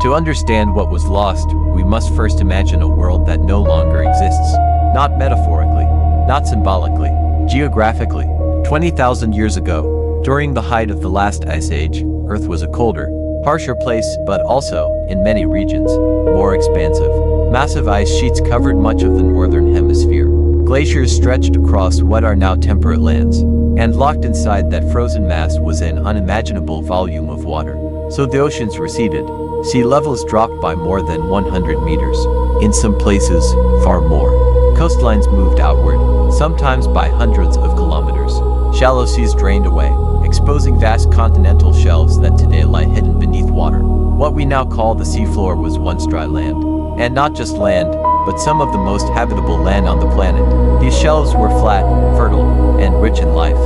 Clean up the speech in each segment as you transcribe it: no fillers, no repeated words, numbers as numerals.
To understand what was lost, we must first imagine a world that no longer exists. Not metaphorically, not symbolically, geographically. 20,000 years ago, during the height of the last ice age, Earth was a colder, harsher place, but also, in many regions, more expansive. Massive ice sheets covered much of the northern hemisphere. Glaciers stretched across what are now temperate lands, and locked inside that frozen mass was an unimaginable volume of water. So the oceans receded. Sea levels dropped by more than 100 meters. In some places, far more. Coastlines moved outward, sometimes by hundreds of kilometers. Shallow seas drained away, exposing vast continental shelves that today lie hidden beneath water. What we now call the seafloor was once dry land. And not just land, but some of the most habitable land on the planet. These shelves were flat, fertile, and rich in life.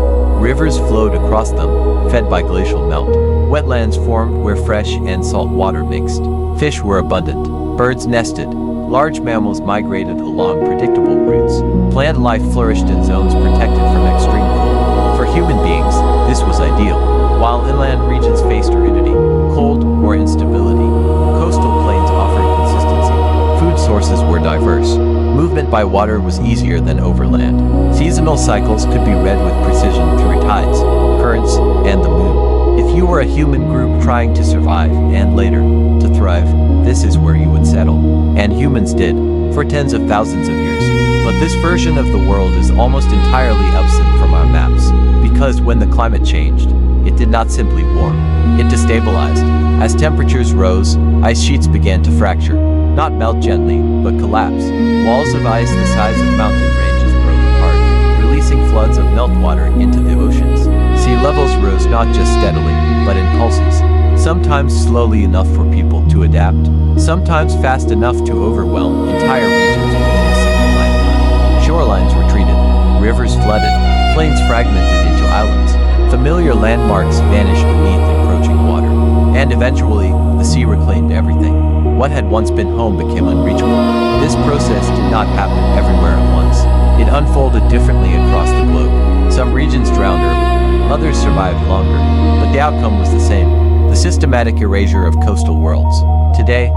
Rivers flowed across them, fed by glacial melt. Wetlands formed where fresh and salt water mixed. Fish were abundant. Birds nested. Large mammals migrated along predictable routes. Plant life flourished in zones protected from extreme cold. For human beings, this was ideal. While inland regions faced aridity, cold, or instability, coastal plains offered consistency. Food sources were diverse. Movement by water was easier than overland. Seasonal cycles could be read with precision through tides, currents, and the moon. If you were a human group trying to survive, and later, to thrive, this is where you would settle. And humans did, for tens of thousands of years. But this version of the world is almost entirely absent from our maps, because when the climate changed, it did not simply warm, it destabilized. As temperatures rose, ice sheets began to fracture, not melt gently, but collapse. Walls of ice the size of mountain ranges broke apart, releasing floods of meltwater into the oceans. Sea levels rose not just steadily, but in pulses. Sometimes slowly enough for people to adapt, sometimes fast enough to overwhelm entire regions within a single lifetime. Shorelines retreated, rivers flooded, plains fragmented into islands. Familiar landmarks vanished beneath encroaching water. And eventually, the sea reclaimed everything. What had once been home became unreachable. This process did not happen everywhere at once. It unfolded differently across the globe. Some regions drowned early, others survived longer, but the outcome was the same. The systematic erasure of coastal worlds. Today,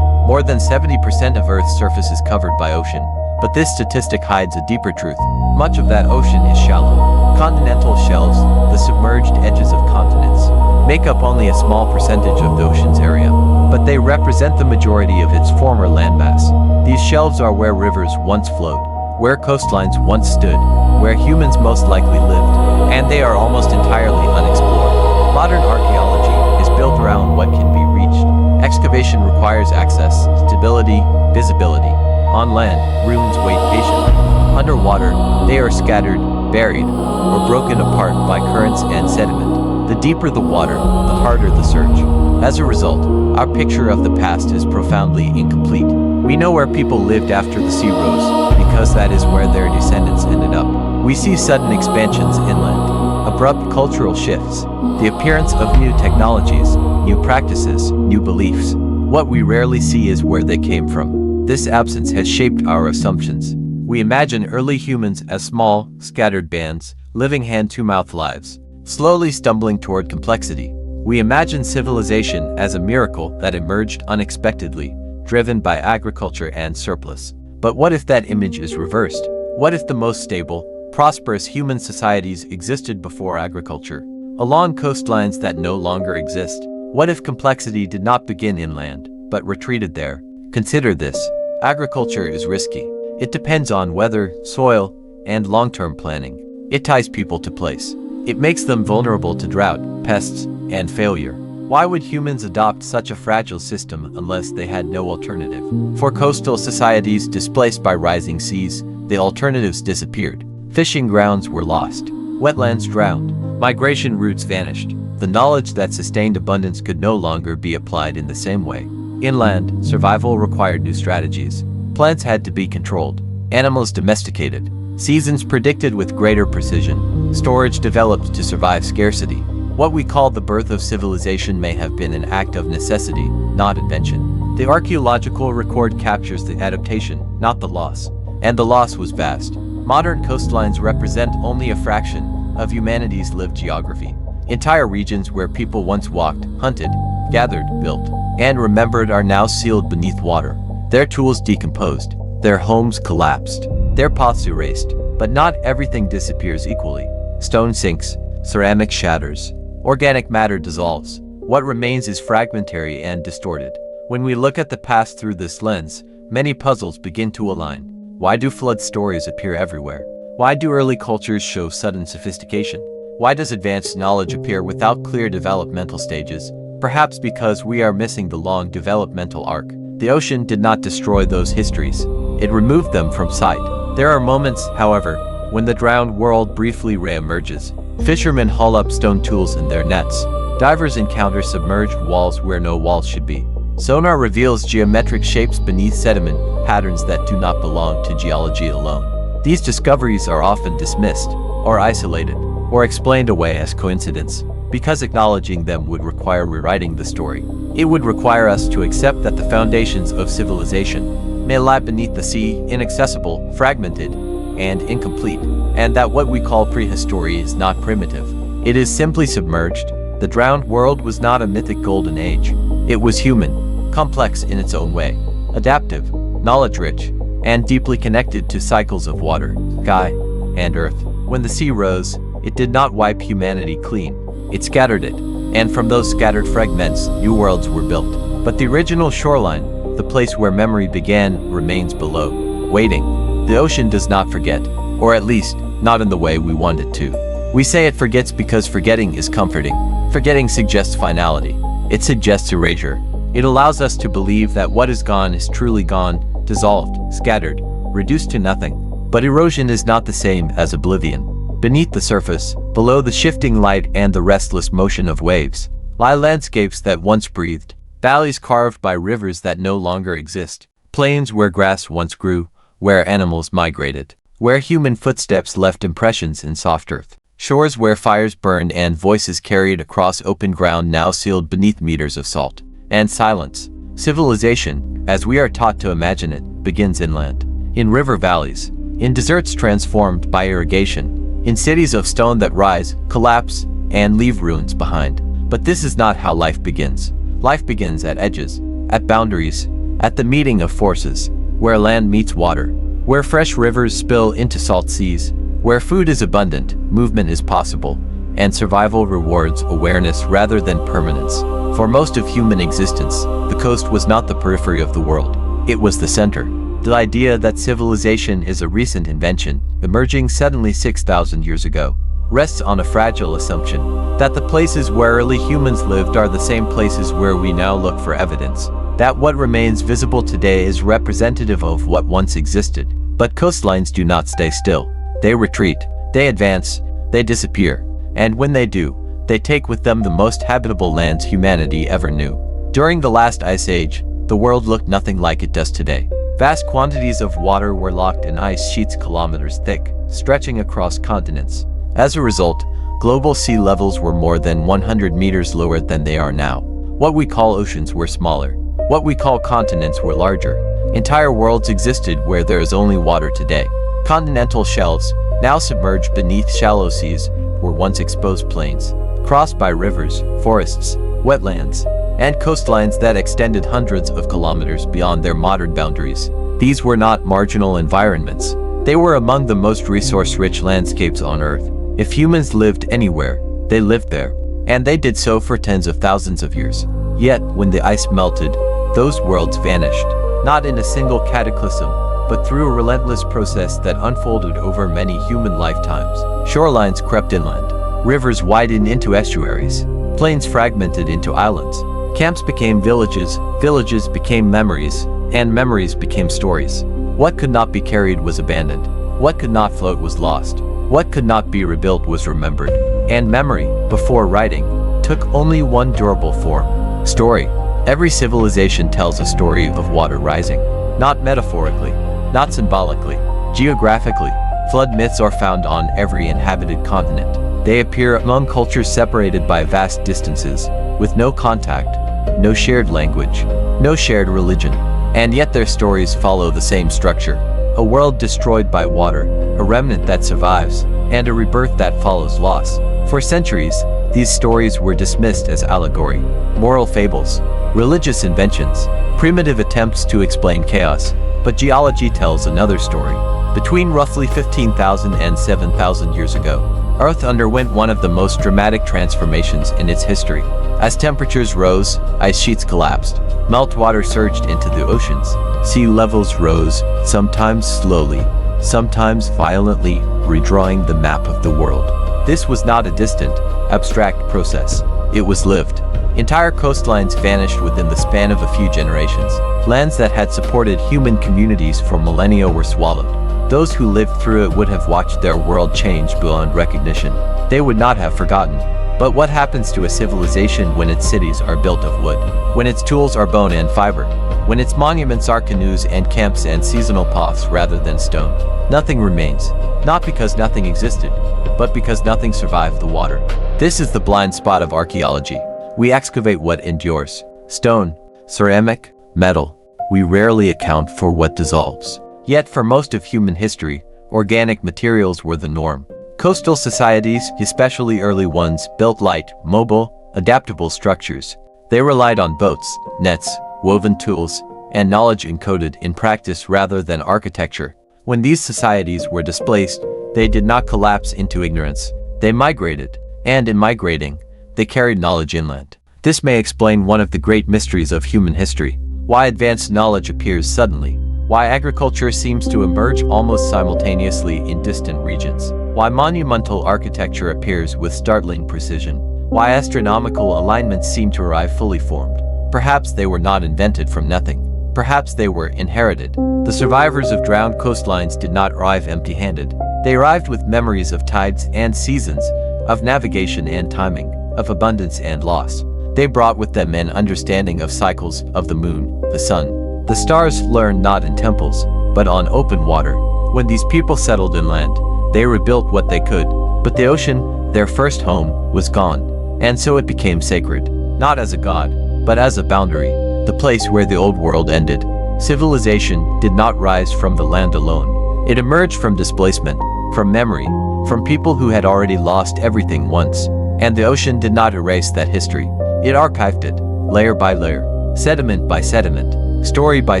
more than 70% of Earth's surface is covered by ocean. But this statistic hides a deeper truth. Much of that ocean is shallow. Continental shelves, the submerged edges of continents, make up only a small percentage of the ocean's area, but they represent the majority of its former landmass. These shelves are where rivers once flowed, where coastlines once stood, where humans most likely lived, and they are almost entirely unexplored. Modern archaeology is built around what can be reached. Excavation requires access, stability, visibility. On land, ruins wait patiently. Underwater, they are scattered, buried, or broken apart by currents and sediment. The deeper the water, the harder the search. As a result, our picture of the past is profoundly incomplete. We know where people lived after the sea rose, because that is where their descendants ended up. We see sudden expansions inland, abrupt cultural shifts, the appearance of new technologies, new practices, new beliefs. What we rarely see is where they came from. This absence has shaped our assumptions. We imagine early humans as small, scattered bands, living hand-to-mouth lives, slowly stumbling toward complexity. We imagine civilization as a miracle that emerged unexpectedly, driven by agriculture and surplus. But what if that image is reversed? What if the most stable, prosperous human societies existed before agriculture, along coastlines that no longer exist? What if complexity did not begin inland, but retreated there? Consider this. Agriculture is risky. It depends on weather, soil, and long-term planning. It ties people to place. It makes them vulnerable to drought, pests, and failure. Why would humans adopt such a fragile system unless they had no alternative? For coastal societies displaced by rising seas, the alternatives disappeared. Fishing grounds were lost. Wetlands drowned. Migration routes vanished. The knowledge that sustained abundance could no longer be applied in the same way. Inland, survival required new strategies. Plants had to be controlled. Animals domesticated. Seasons predicted with greater precision. Storage developed to survive scarcity. What we call the birth of civilization may have been an act of necessity, not invention. The archaeological record captures the adaptation, not the loss. And the loss was vast. Modern coastlines represent only a fraction of humanity's lived geography. Entire regions where people once walked, hunted, gathered, built, and remembered are now sealed beneath water. Their tools decomposed, their homes collapsed, their paths erased. But not everything disappears equally. Stone sinks, ceramic shatters, organic matter dissolves. What remains is fragmentary and distorted. When we look at the past through this lens, many puzzles begin to align. Why do flood stories appear everywhere? Why do early cultures show sudden sophistication? Why does advanced knowledge appear without clear developmental stages? Perhaps because we are missing the long developmental arc. The ocean did not destroy those histories. It removed them from sight. There are moments, however, when the drowned world briefly re-emerges. Fishermen haul up stone tools in their nets. Divers encounter submerged walls where no walls should be. Sonar reveals geometric shapes beneath sediment, patterns that do not belong to geology alone. These discoveries are often dismissed, or isolated, or explained away as coincidence, because acknowledging them would require rewriting the story. It would require us to accept that the foundations of civilization may lie beneath the sea, inaccessible, fragmented, and incomplete, and that what we call prehistory is not primitive. It is simply submerged. The drowned world was not a mythic golden age. It was human, complex in its own way, adaptive, knowledge-rich, and deeply connected to cycles of water, sky, and earth. When the sea rose, it did not wipe humanity clean. It scattered it, and from those scattered fragments, new worlds were built. But the original shoreline, the place where memory began, remains below, waiting. The ocean does not forget, or at least, not in the way we want it to. We say it forgets because forgetting is comforting. Forgetting suggests finality. It suggests erasure. It allows us to believe that what is gone is truly gone, dissolved, scattered, reduced to nothing. But erosion is not the same as oblivion. Beneath the surface, below the shifting light and the restless motion of waves, lie landscapes that once breathed, valleys carved by rivers that no longer exist, plains where grass once grew, where animals migrated, where human footsteps left impressions in soft earth, shores where fires burned and voices carried across open ground now sealed beneath meters of salt and silence. Civilization, as we are taught to imagine it, begins inland, in river valleys, in deserts transformed by irrigation, in cities of stone that rise, collapse, and leave ruins behind. But this is not how life begins. Life begins at edges, at boundaries, at the meeting of forces, where land meets water, where fresh rivers spill into salt seas, where food is abundant, movement is possible, and survival rewards awareness rather than permanence. For most of human existence, the coast was not the periphery of the world. It was the center. The idea that civilization is a recent invention, emerging suddenly 6,000 years ago, rests on a fragile assumption that the places where early humans lived are the same places where we now look for evidence, that what remains visible today is representative of what once existed. But coastlines do not stay still. They retreat, they advance, they disappear, and when they do, they take with them the most habitable lands humanity ever knew. During the last ice age, the world looked nothing like it does today. Vast quantities of water were locked in ice sheets kilometers thick, stretching across continents. As a result, global sea levels were more than 100 meters lower than they are now. What we call oceans were smaller. What we call continents were larger. Entire worlds existed where there is only water today. Continental shelves, now submerged beneath shallow seas, were once exposed plains, crossed by rivers, forests, wetlands, and coastlines that extended hundreds of kilometers beyond their modern boundaries. These were not marginal environments. They were among the most resource-rich landscapes on Earth. If humans lived anywhere, they lived there, and they did so for tens of thousands of years. Yet, when the ice melted, those worlds vanished, not in a single cataclysm, but through a relentless process that unfolded over many human lifetimes. Shorelines crept inland, rivers widened into estuaries, plains fragmented into islands. Camps became villages, villages became memories, and memories became stories. What could not be carried was abandoned. What could not float was lost. What could not be rebuilt was remembered. And memory, before writing, took only one durable form: story. Every civilization tells a story of water rising. Not metaphorically, not symbolically, geographically. Flood myths are found on every inhabited continent. They appear among cultures separated by vast distances, with no contact, no shared language, no shared religion. And yet their stories follow the same structure. A world destroyed by water, a remnant that survives, and a rebirth that follows loss. For centuries, these stories were dismissed as allegory, moral fables, religious inventions, primitive attempts to explain chaos. But geology tells another story. Between roughly 15,000 and 7,000 years ago, Earth underwent one of the most dramatic transformations in its history. As temperatures rose, ice sheets collapsed, meltwater surged into the oceans, sea levels rose, sometimes slowly, sometimes violently, redrawing the map of the world. This was not a distant, abstract process. It was lived. Entire coastlines vanished within the span of a few generations. Lands that had supported human communities for millennia were swallowed. Those who lived through it would have watched their world change beyond recognition. They would not have forgotten. But what happens to a civilization when its cities are built of wood? When its tools are bone and fiber? When its monuments are canoes and camps and seasonal paths rather than stone? Nothing remains. Not because nothing existed, but because nothing survived the water. This is the blind spot of archaeology. We excavate what endures. Stone, ceramic, metal. We rarely account for what dissolves. Yet for most of human history, organic materials were the norm. Coastal societies, especially early ones, built light, mobile, adaptable structures. They relied on boats, nets, woven tools, and knowledge encoded in practice rather than architecture. When these societies were displaced, they did not collapse into ignorance. They migrated, and in migrating, they carried knowledge inland. This may explain one of the great mysteries of human history. Why advanced knowledge appears suddenly. Why agriculture seems to emerge almost simultaneously in distant regions. Why monumental architecture appears with startling precision. Why astronomical alignments seem to arrive fully formed. Perhaps they were not invented from nothing. Perhaps they were inherited. The survivors of drowned coastlines did not arrive empty-handed. They arrived with memories of tides and seasons, of navigation and timing, of abundance and loss. They brought with them an understanding of cycles of the moon, the sun. The stars learned not in temples, but on open water. When these people settled inland, they rebuilt what they could, but the ocean, their first home, was gone, and so it became sacred, not as a god, but as a boundary, the place where the old world ended. Civilization did not rise from the land alone. It emerged from displacement, from memory, from people who had already lost everything once, and the ocean did not erase that history. It archived it, layer by layer, sediment by sediment, story by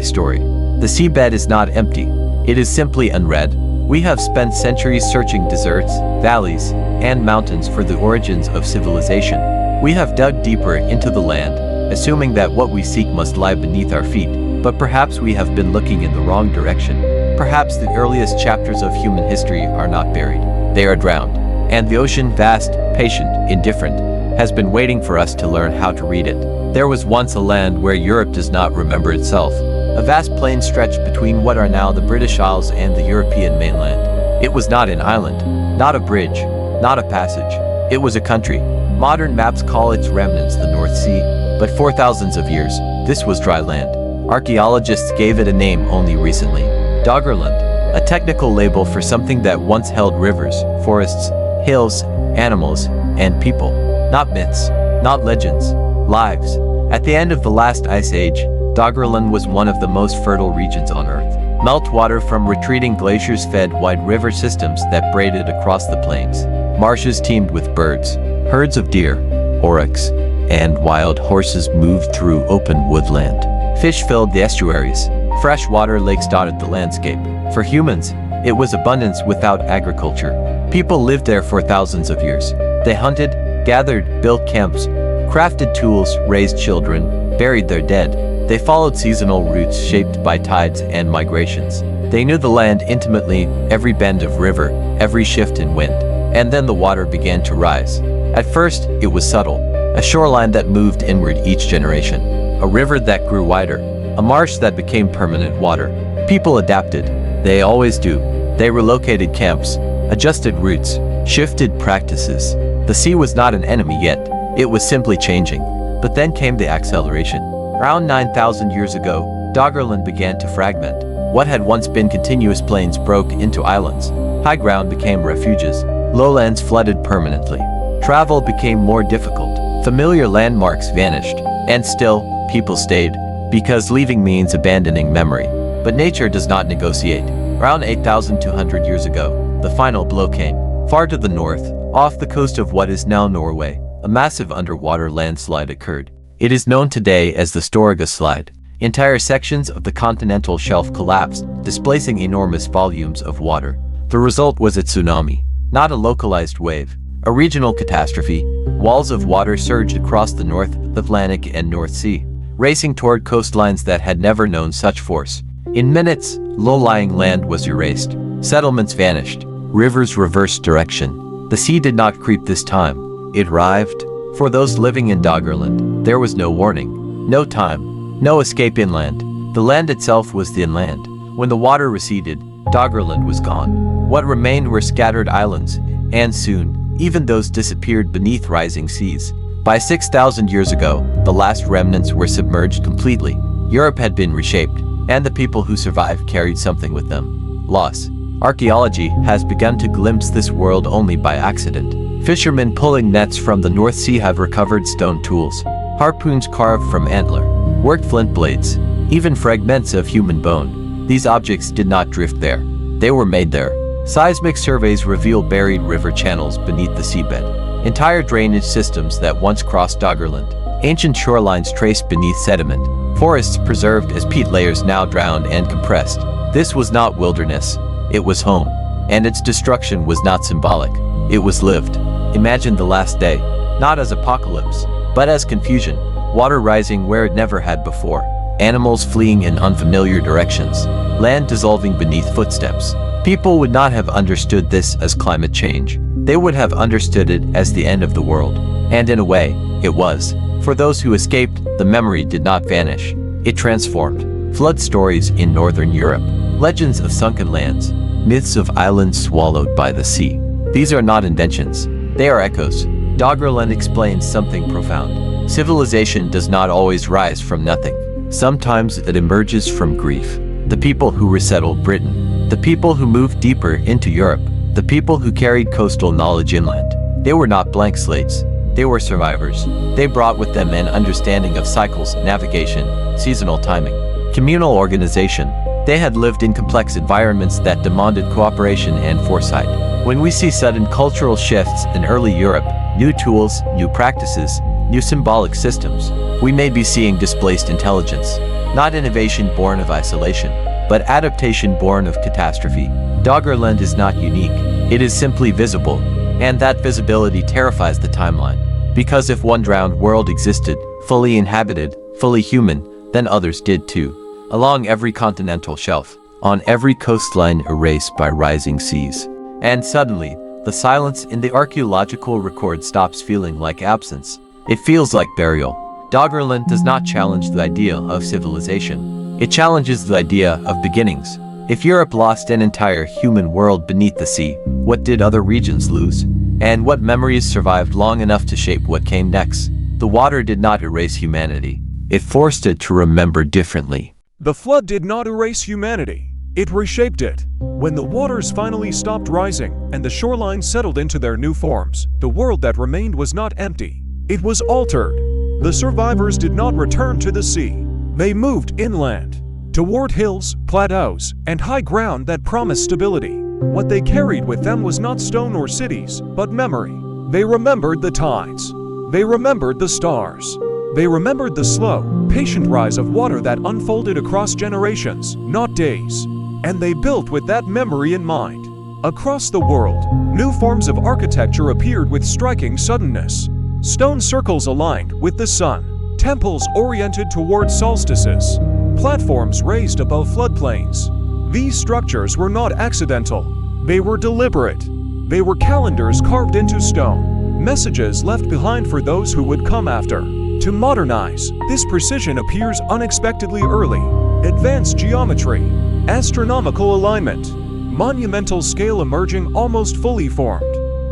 story. The seabed is not empty, it is simply unread. We have spent centuries searching deserts, valleys, and mountains for the origins of civilization. We have dug deeper into the land, assuming that what we seek must lie beneath our feet, but perhaps we have been looking in the wrong direction. Perhaps the earliest chapters of human history are not buried, they are drowned, and the ocean, vast, patient, indifferent, has been waiting for us to learn how to read it. There was once a land where Europe does not remember itself. A vast plain stretched between what are now the British Isles and the European mainland. It was not an island, not a bridge, not a passage. It was a country. Modern maps call its remnants the North Sea, but for thousands of years, this was dry land. Archaeologists gave it a name only recently. Doggerland, a technical label for something that once held rivers, forests, hills, animals, and people. Not myths, not legends, lives. At the end of the last ice age, Doggerland was one of the most fertile regions on Earth. Meltwater from retreating glaciers fed wide river systems that braided across the plains. Marshes teemed with birds, herds of deer, oryx, and wild horses moved through open woodland. Fish filled the estuaries. Freshwater lakes dotted the landscape. For humans, it was abundance without agriculture. People lived there for thousands of years. They hunted, gathered, built camps, crafted tools, raised children, buried their dead. They followed seasonal routes shaped by tides and migrations. They knew the land intimately, every bend of river, every shift in wind. And then the water began to rise. At first, it was subtle, a shoreline that moved inward each generation, a river that grew wider, a marsh that became permanent water. People adapted. They always do. They relocated camps, adjusted routes, shifted practices. The sea was not an enemy yet. It was simply changing. But then came the acceleration. Around 9,000 years ago, Doggerland began to fragment. What had once been continuous plains broke into islands. High ground became refuges. Lowlands flooded permanently. Travel became more difficult. Familiar landmarks vanished. And still, people stayed, because leaving means abandoning memory. But nature does not negotiate. Around 8,200 years ago, the final blow came. Far to the north, off the coast of what is now Norway, a massive underwater landslide occurred. It is known today as the Storegga Slide. Entire sections of the continental shelf collapsed, displacing enormous volumes of water. The result was a tsunami, not a localized wave, a regional catastrophe. Walls of water surged across the North Atlantic and North Sea, racing toward coastlines that had never known such force. In minutes, low-lying land was erased. Settlements vanished. Rivers reversed direction. The sea did not creep this time. It arrived. For those living in Doggerland, there was no warning, no time, no escape inland. The land itself was the inland. When the water receded, Doggerland was gone. What remained were scattered islands, and soon, even those disappeared beneath rising seas. By 6,000 years ago, the last remnants were submerged completely. Europe had been reshaped, and the people who survived carried something with them. Loss. Archaeology has begun to glimpse this world only by accident. Fishermen pulling nets from the North Sea have recovered stone tools, harpoons carved from antler, worked flint blades, even fragments of human bone. These objects did not drift there. They were made there. Seismic surveys reveal buried river channels beneath the seabed, entire drainage systems that once crossed Doggerland, ancient shorelines traced beneath sediment, forests preserved as peat layers now drowned and compressed. This was not wilderness. It was home. And its destruction was not symbolic. It was lived. Imagine the last day, not as apocalypse, but as confusion, water rising where it never had before, animals fleeing in unfamiliar directions, land dissolving beneath footsteps. People would not have understood this as climate change. They would have understood it as the end of the world. And in a way, it was. For those who escaped, the memory did not vanish. It transformed. Flood stories in northern Europe, legends of sunken lands, myths of islands swallowed by the sea. These are not inventions. They are echoes. Doggerland explains something profound. Civilization does not always rise from nothing. Sometimes it emerges from grief. The people who resettled Britain, the people who moved deeper into Europe, the people who carried coastal knowledge inland. They were not blank slates. They were survivors. They brought with them an understanding of cycles, navigation, seasonal timing, communal organization. They had lived in complex environments that demanded cooperation and foresight. When we see sudden cultural shifts in early Europe, new tools, new practices, new symbolic systems, we may be seeing displaced intelligence. Not innovation born of isolation, but adaptation born of catastrophe. Doggerland is not unique. It is simply visible, and that visibility terrifies the timeline. Because if one drowned world existed, fully inhabited, fully human, then others did too. Along every continental shelf, on every coastline erased by rising seas. And suddenly, the silence in the archaeological record stops feeling like absence. It feels like burial. Doggerland does not challenge the idea of civilization. It challenges the idea of beginnings. If Europe lost an entire human world beneath the sea, what did other regions lose? And what memories survived long enough to shape what came next? The water did not erase humanity. It forced it to remember differently. The flood did not erase humanity. It reshaped it. When the waters finally stopped rising and the shorelines settled into their new forms, the world that remained was not empty. It was altered. The survivors did not return to the sea. They moved inland, toward hills, plateaus, and high ground that promised stability. What they carried with them was not stone or cities, but memory. They remembered the tides. They remembered the stars. They remembered the slow, patient rise of water that unfolded across generations, not days. And they built with that memory in mind. Across the world, new forms of architecture appeared with striking suddenness. Stone circles aligned with the sun, temples oriented toward solstices, platforms raised above floodplains. These structures were not accidental. They were deliberate. They were calendars carved into stone, messages left behind for those who would come after. To modernize, this precision appears unexpectedly early. Advanced geometry, astronomical alignment, monumental scale emerging almost fully formed.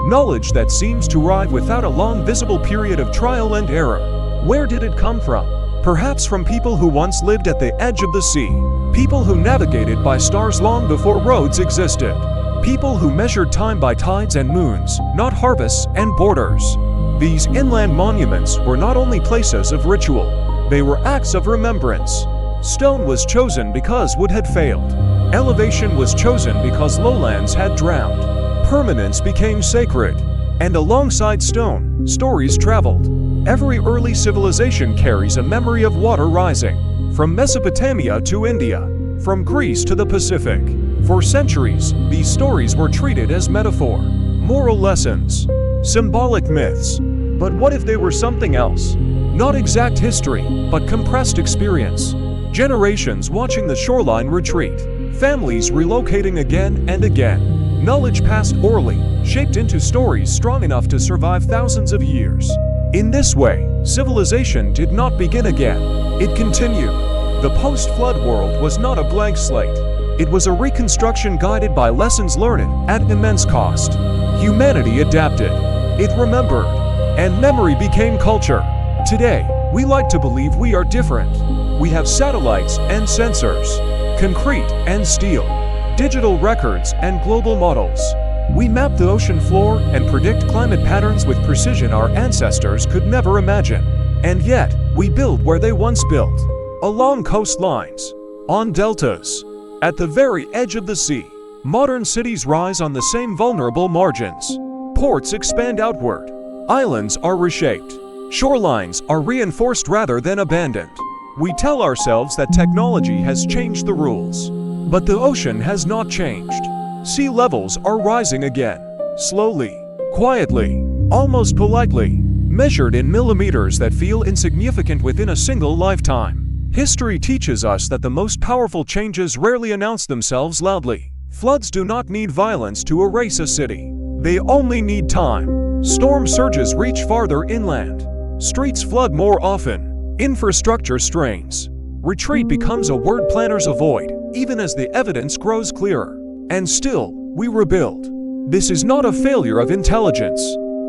Knowledge that seems to arrive without a long visible period of trial and error. Where did it come from? Perhaps from people who once lived at the edge of the sea. People who navigated by stars long before roads existed. People who measured time by tides and moons, not harvests and borders. These inland monuments were not only places of ritual, they were acts of remembrance. Stone was chosen because wood had failed. Elevation was chosen because lowlands had drowned. Permanence became sacred. And alongside stone, stories traveled. Every early civilization carries a memory of water rising, from Mesopotamia to India, from Greece to the Pacific. For centuries, these stories were treated as metaphor, moral lessons, symbolic myths. But what if they were something else? Not exact history, but compressed experience. Generations watching the shoreline retreat, families relocating again and again, knowledge passed orally, shaped into stories strong enough to survive thousands of years. In this way, civilization did not begin again. It continued. The post-flood world was not a blank slate. It was a reconstruction guided by lessons learned at immense cost. Humanity adapted. It remembered. And memory became culture. Today, we like to believe we are different. We have satellites and sensors, concrete and steel, digital records and global models. We map the ocean floor and predict climate patterns with precision our ancestors could never imagine. And yet, we build where they once built. Along coastlines, on deltas, at the very edge of the sea. Modern cities rise on the same vulnerable margins. Ports expand outward. Islands are reshaped. Shorelines are reinforced rather than abandoned. We tell ourselves that technology has changed the rules. But the ocean has not changed. Sea levels are rising again. Slowly, quietly, almost politely, measured in millimeters that feel insignificant within a single lifetime. History teaches us that the most powerful changes rarely announce themselves loudly. Floods do not need violence to erase a city. They only need time. Storm surges reach farther inland. Streets flood more often. Infrastructure strains. Retreat becomes a word planners avoid, even as the evidence grows clearer. And still, we rebuild. This is not a failure of intelligence.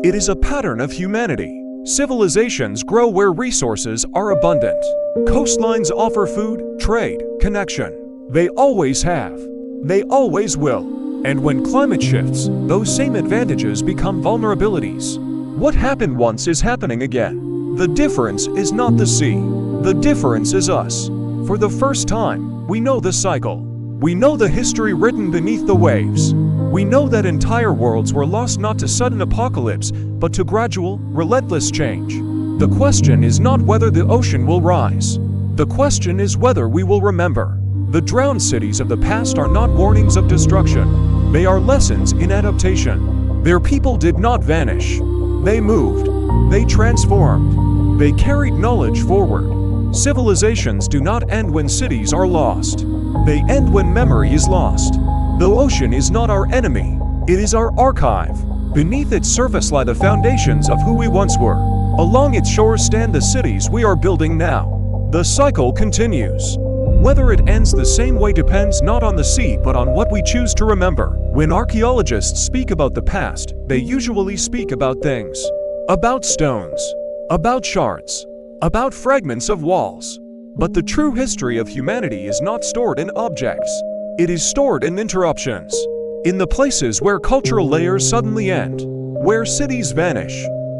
It is a pattern of humanity. Civilizations grow where resources are abundant. Coastlines offer food, trade, connection. They always have. They always will. And when climate shifts, those same advantages become vulnerabilities. What happened once is happening again. The difference is not the sea. The difference is us. For the first time, we know the cycle. We know the history written beneath the waves. We know that entire worlds were lost not to sudden apocalypse, but to gradual, relentless change. The question is not whether the ocean will rise. The question is whether we will remember. The drowned cities of the past are not warnings of destruction. They are lessons in adaptation. Their people did not vanish. They moved. They transformed. They carried knowledge forward. Civilizations do not end when cities are lost. They end when memory is lost. The ocean is not our enemy. It is our archive. Beneath its surface lie the foundations of who we once were. Along its shores stand the cities we are building now. The cycle continues. Whether it ends the same way depends not on the sea but on what we choose to remember. When archaeologists speak about the past, they usually speak about things. About stones. About shards. About fragments of walls. But the true history of humanity is not stored in objects. It is stored in interruptions. In the places where cultural layers suddenly end. Where cities vanish.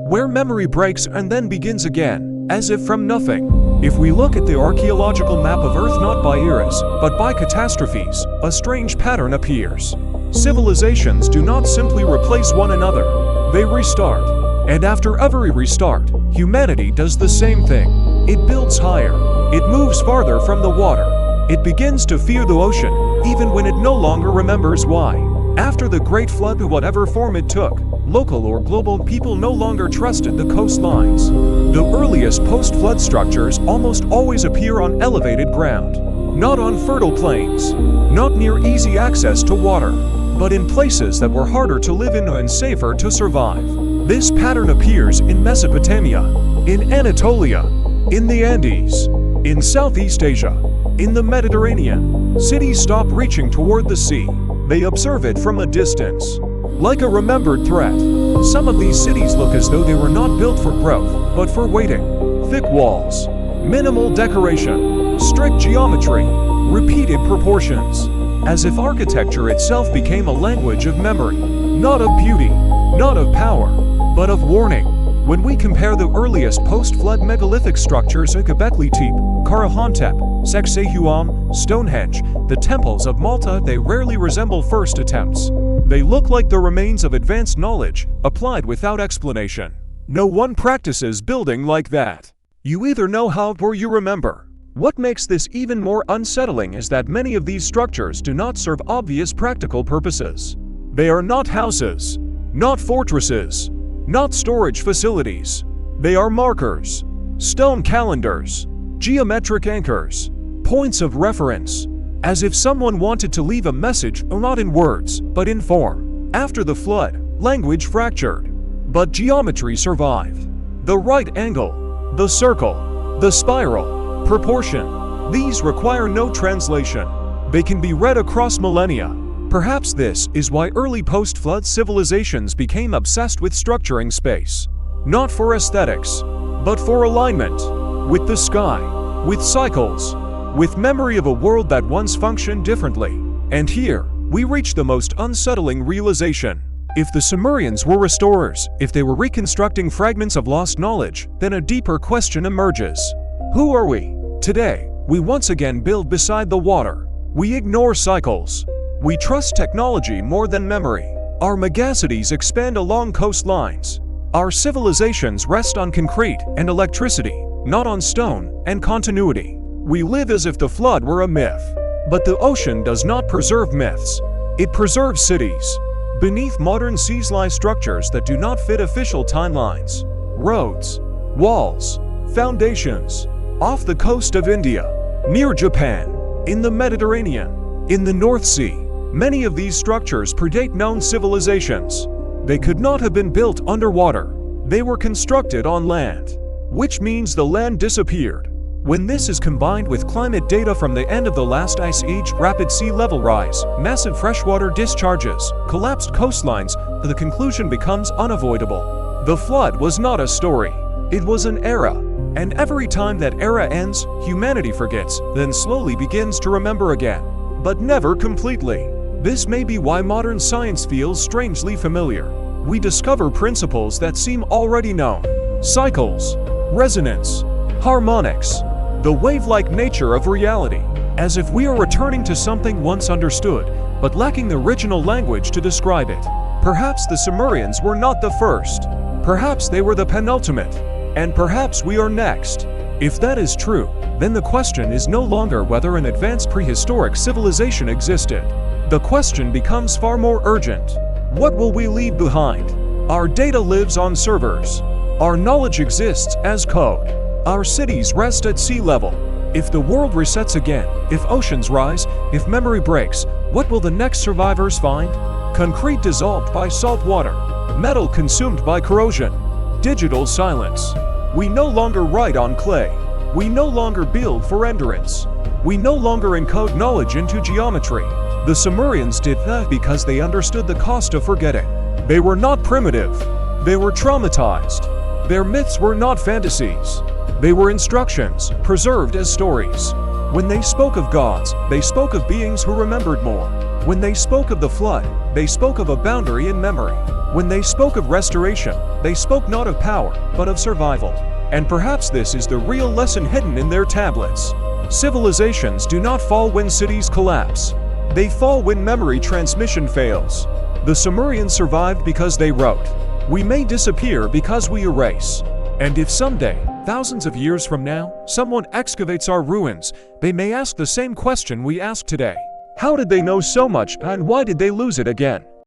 Where memory breaks and then begins again, as if from nothing. If we look at the archaeological map of Earth not by eras, but by catastrophes, a strange pattern appears. Civilizations do not simply replace one another. They restart. And after every restart, humanity does the same thing. It builds higher. It moves farther from the water. It begins to fear the ocean, even when it no longer remembers why. After the Great Flood, whatever form it took, local or global people no longer trusted the coastlines. The earliest post-flood structures almost always appear on elevated ground. Not on fertile plains. Not near easy access to water. But in places that were harder to live in and safer to survive. This pattern appears in Mesopotamia, in Anatolia, in the Andes, in Southeast Asia, in the Mediterranean. Cities stop reaching toward the sea. They observe it from a distance. Like a remembered threat. Some of these cities look as though they were not built for growth, but for waiting. Thick walls, minimal decoration, strict geometry, repeated proportions. As if architecture itself became a language of memory. Not of beauty, not of power, but of warning. When we compare the earliest post-flood megalithic structures at Göbekli Tepe, Karahantepe, Sacsayhuam, Stonehenge, the temples of Malta, they rarely resemble first attempts. They look like the remains of advanced knowledge, applied without explanation. No one practices building like that. You either know how or you remember. What makes this even more unsettling is that many of these structures do not serve obvious practical purposes. They are not houses, not fortresses, not storage facilities. They are markers, stone calendars, geometric anchors, points of reference, as if someone wanted to leave a message not in words, but in form. After the flood, language fractured, but geometry survived. The right angle, the circle, the spiral, proportion, these require no translation. They can be read across millennia. Perhaps this is why early post-flood civilizations became obsessed with structuring space. Not for aesthetics, but for alignment, with the sky, with cycles, with memory of a world that once functioned differently. And here, we reach the most unsettling realization. If the Sumerians were restorers, if they were reconstructing fragments of lost knowledge, then a deeper question emerges. Who are we? Today, we once again build beside the water. We ignore cycles. We trust technology more than memory. Our megacities expand along coastlines. Our civilizations rest on concrete and electricity, not on stone and continuity. We live as if the flood were a myth. But the ocean does not preserve myths. It preserves cities. Beneath modern seas lie structures that do not fit official timelines. Roads, walls, foundations. Off the coast of India, near Japan, in the Mediterranean, in the North Sea, many of these structures predate known civilizations. They could not have been built underwater. They were constructed on land, which means the land disappeared. When this is combined with climate data from the end of the last ice age, rapid sea level rise, massive freshwater discharges, collapsed coastlines, the conclusion becomes unavoidable. The flood was not a story. It was an era. And every time that era ends, humanity forgets, then slowly begins to remember again. But never completely. This may be why modern science feels strangely familiar. We discover principles that seem already known. Cycles, resonance, harmonics, the wave-like nature of reality, as if we are returning to something once understood, but lacking the original language to describe it. Perhaps the Sumerians were not the first. Perhaps they were the penultimate. And perhaps we are next. If that is true, then the question is no longer whether an advanced prehistoric civilization existed. The question becomes far more urgent. What will we leave behind? Our data lives on servers. Our knowledge exists as code. Our cities rest at sea level. If the world resets again, if oceans rise, if memory breaks, what will the next survivors find? Concrete dissolved by salt water, metal consumed by corrosion, digital silence. We no longer write on clay. We no longer build for endurance. We no longer encode knowledge into geometry. The Sumerians did that because they understood the cost of forgetting. They were not primitive. They were traumatized. Their myths were not fantasies. They were instructions, preserved as stories. When they spoke of gods, they spoke of beings who remembered more. When they spoke of the flood, they spoke of a boundary in memory. When they spoke of restoration, they spoke not of power, but of survival. And perhaps this is the real lesson hidden in their tablets. Civilizations do not fall when cities collapse. They fall when memory transmission fails. The Sumerians survived because they wrote. We may disappear because we erase. And if someday, thousands of years from now, someone excavates our ruins, they may ask the same question we ask today. How did they know so much, and why did they lose it again?